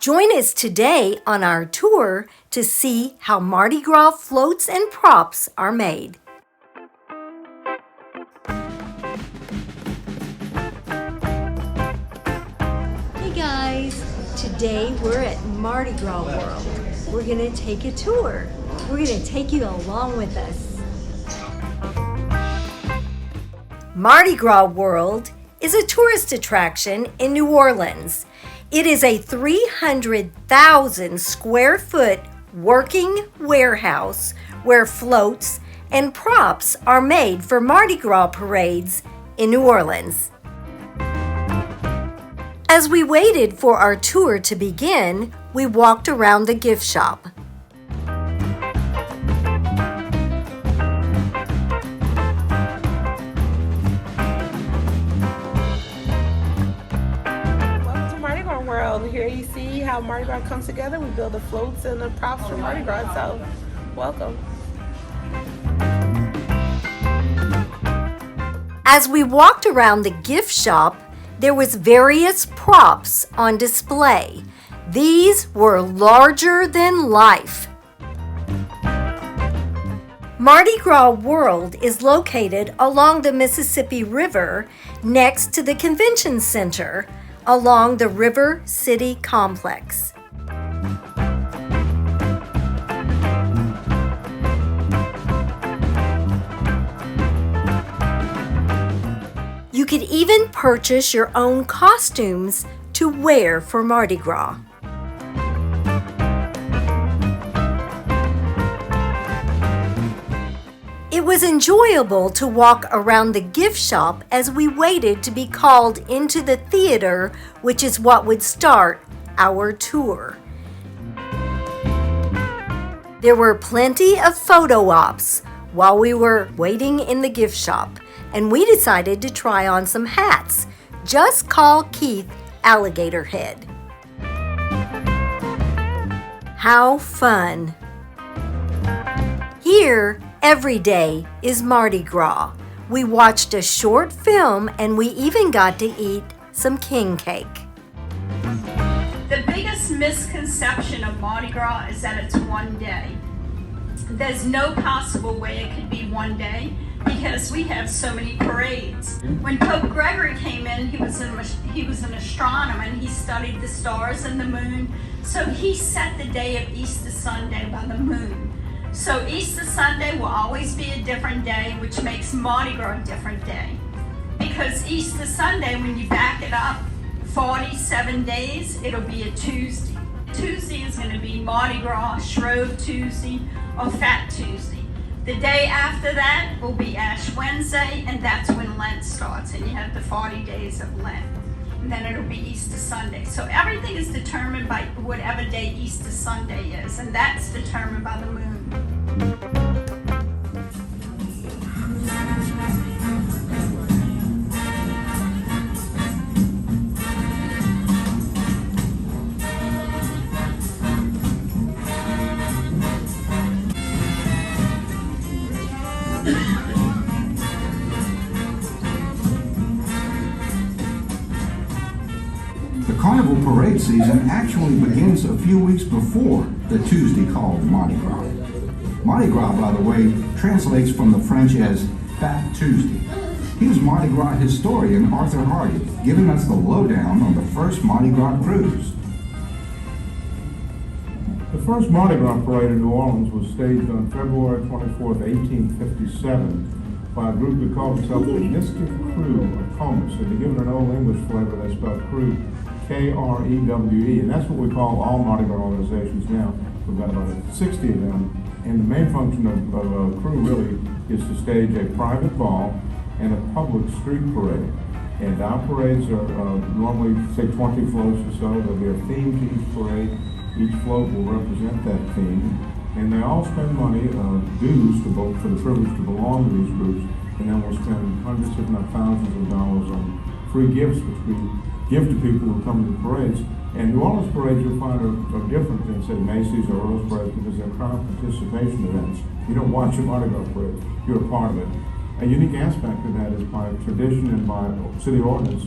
Join us today on our tour to see how Mardi Gras floats and props are made. Hey guys, today we're at Mardi Gras World. We're going to take a tour. We're going to take you along with us. Mardi Gras World is a tourist attraction in New Orleans. It is a 300,000 square foot working warehouse where floats and props are made for Mardi Gras parades in New Orleans. As we waited for our tour to begin, we walked around the gift shop. Here you see how Mardi Gras comes together. We build the floats and the props for Mardi Gras, so welcome. As we walked around the gift shop, there was various props on display. These were larger than life. Mardi Gras World is located along the Mississippi River next to the Convention Center, along the River City Complex. You could even purchase your own costumes to wear for Mardi Gras. It was enjoyable to walk around the gift shop as we waited to be called into the theater, which is what would start our tour. There were plenty of photo ops while we were waiting in the gift shop, and we decided to try on some hats. Just call Keith Alligator Head. How fun! Here, every day is Mardi Gras. We watched a short film and we even got to eat some king cake. The biggest misconception of Mardi Gras is that it's one day. There's no possible way it could be one day because we have so many parades. When Pope Gregory came in, he was an astronomer and he studied the stars and the moon. So he set the day of Easter Sunday by the moon. So Easter Sunday will always be a different day, which makes Mardi Gras a different day. Because Easter Sunday, when you back it up 47 days, it'll be a Tuesday. Tuesday is going to be Mardi Gras, Shrove Tuesday, or Fat Tuesday. The day after that will be Ash Wednesday, and that's when Lent starts, and you have the 40 days of Lent. And then it'll be Easter Sunday. So everything is determined by whatever day Easter Sunday is, and that's determined by the moon. The Carnival parade season actually begins a few weeks before the Tuesday called Mardi Gras. Mardi Gras, by the way, translates from the French as Fat Tuesday. Here's Mardi Gras historian Arthur Hardy giving us the lowdown on the first Mardi Gras cruise. The first Mardi Gras parade in New Orleans was staged on February 24th, 1857 by a group that called itself the Mystic Crew of Comus. And to give it an old English flavor, they spelled crew K-R-E-W-E. And that's what we call all Mardi Gras organizations now. We've got about 60 of them. And the main function of a crew really is to stage a private ball and a public street parade. And our parades are normally, say, 20 floats or so. There'll be a theme to each parade. Each float will represent that theme. And they all spend money, dues, for the privilege to belong to these groups. And then we'll spend hundreds, if not thousands of dollars on free gifts, which we give to people who come to the parades. And New Orleans parades you'll find are different than, say, Macy's or Earl's parades because they're crowd participation events. You don't watch a Mardi Gras parade, you're a part of it. A unique aspect of that is by tradition and by city ordinance,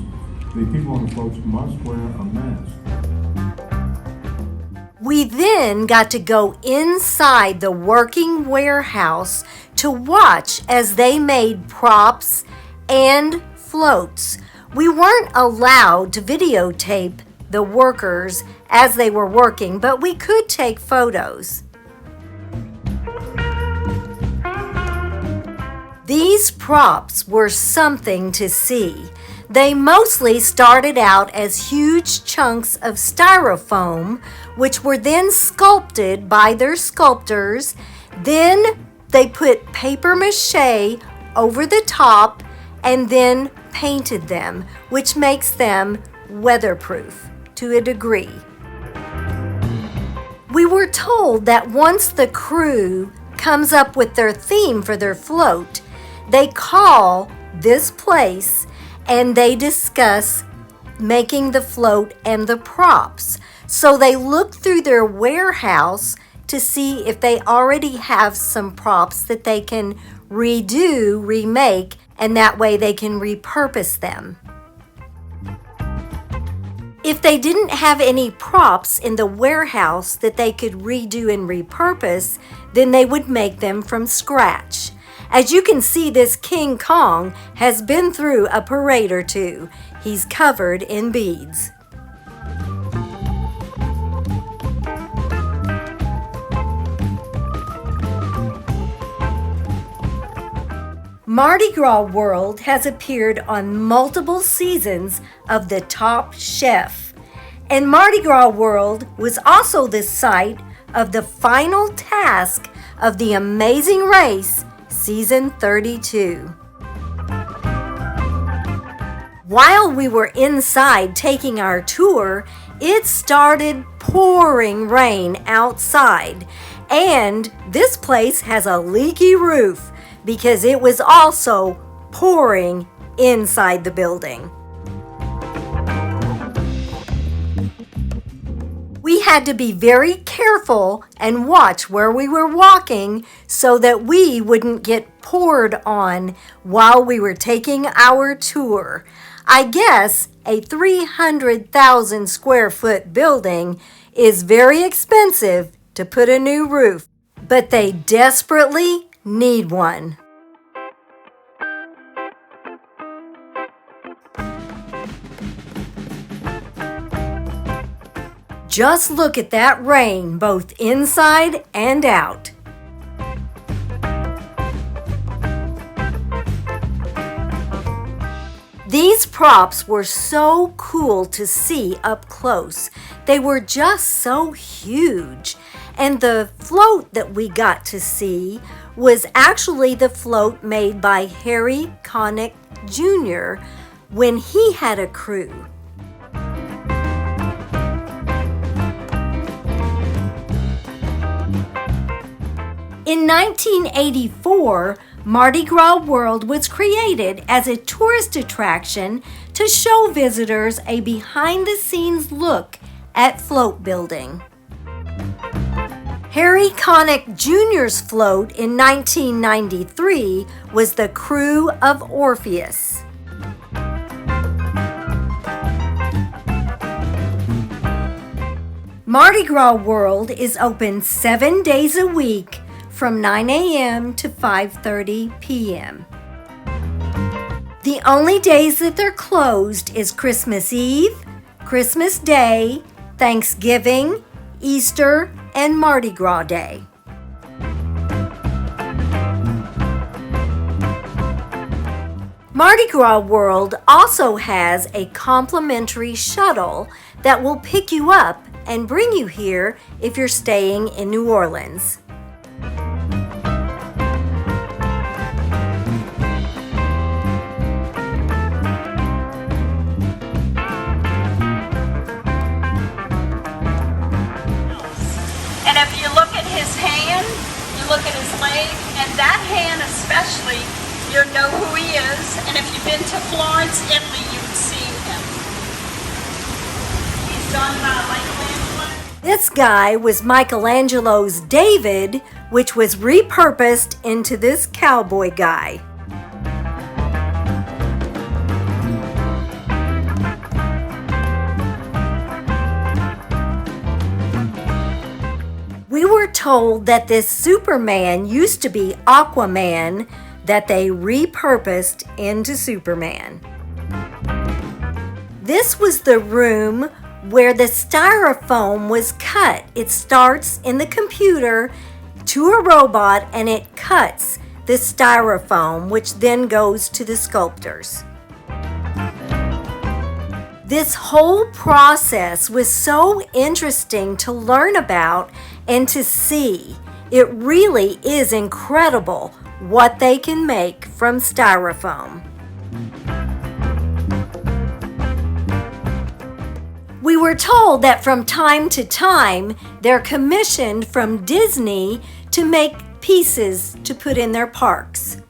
the people on the floats must wear a mask. We then got to go inside the working warehouse to watch as they made props and floats. We weren't allowed to videotape the workers as they were working, but we could take photos. These props were something to see. They mostly started out as huge chunks of styrofoam, which were then sculpted by their sculptors. Then they put paper mache over the top and then painted them, which makes them weatherproof to a degree. We were told that once the crew comes up with their theme for their float, they call this place and they discuss making the float and the props. So they look through their warehouse to see if they already have some props that they can redo, remake, and that way they can repurpose them. If they didn't have any props in the warehouse that they could redo and repurpose, then they would make them from scratch. As you can see, this King Kong has been through a parade or two. He's covered in beads. Mardi Gras World has appeared on multiple seasons of The Top Chef, and Mardi Gras World was also the site of the final task of The Amazing Race, Season 32. While we were inside taking our tour, it started pouring rain outside, and this place has a leaky roof because it was also pouring inside the building. We had to be very careful and watch where we were walking so that we wouldn't get poured on while we were taking our tour. I guess a 300,000 square foot building is very expensive to put a new roof, but they desperately need one. Just look at that rain, both inside and out. These props were so cool to see up close. They were just so huge. And the float that we got to see was actually the float made by Harry Connick Jr. when he had a crew. In 1984, Mardi Gras World was created as a tourist attraction to show visitors a behind-the-scenes look at float building. Harry Connick Jr.'s float in 1993 was the Crew of Orpheus. Mardi Gras World is open 7 days a week from 9 a.m. to 5:30 p.m. The only days that they're closed is Christmas Eve, Christmas Day, Thanksgiving, Easter, and Mardi Gras Day. Mardi Gras World also has a complimentary shuttle that will pick you up and bring you here if you're staying in New Orleans. And if you look at his hand, you look at his leg, and that hand especially, you know who he is. And if you've been to Florence, Italy, you've seen him. He's done Michelangelo. This guy was Michelangelo's David, which was repurposed into this cowboy guy. We were told that this Superman used to be Aquaman that they repurposed into Superman. This was the room where the styrofoam was cut. It starts in the computer to a robot and it cuts the styrofoam, which then goes to the sculptors. This whole process was so interesting to learn about and to see. It really is incredible what they can make from styrofoam. We were told that from time to time, they're commissioned from Disney to make pieces to put in their parks.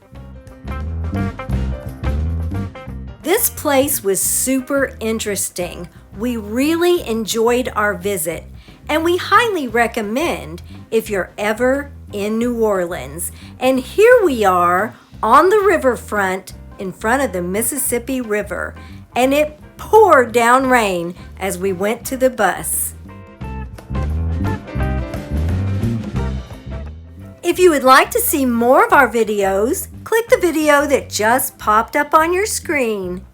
This place was super interesting. We really enjoyed our visit, and we highly recommend if you're ever in New Orleans. And here we are on the riverfront in front of the Mississippi River, and it poured down rain as we went to the bus. If you would like to see more of our videos, click the video that just popped up on your screen.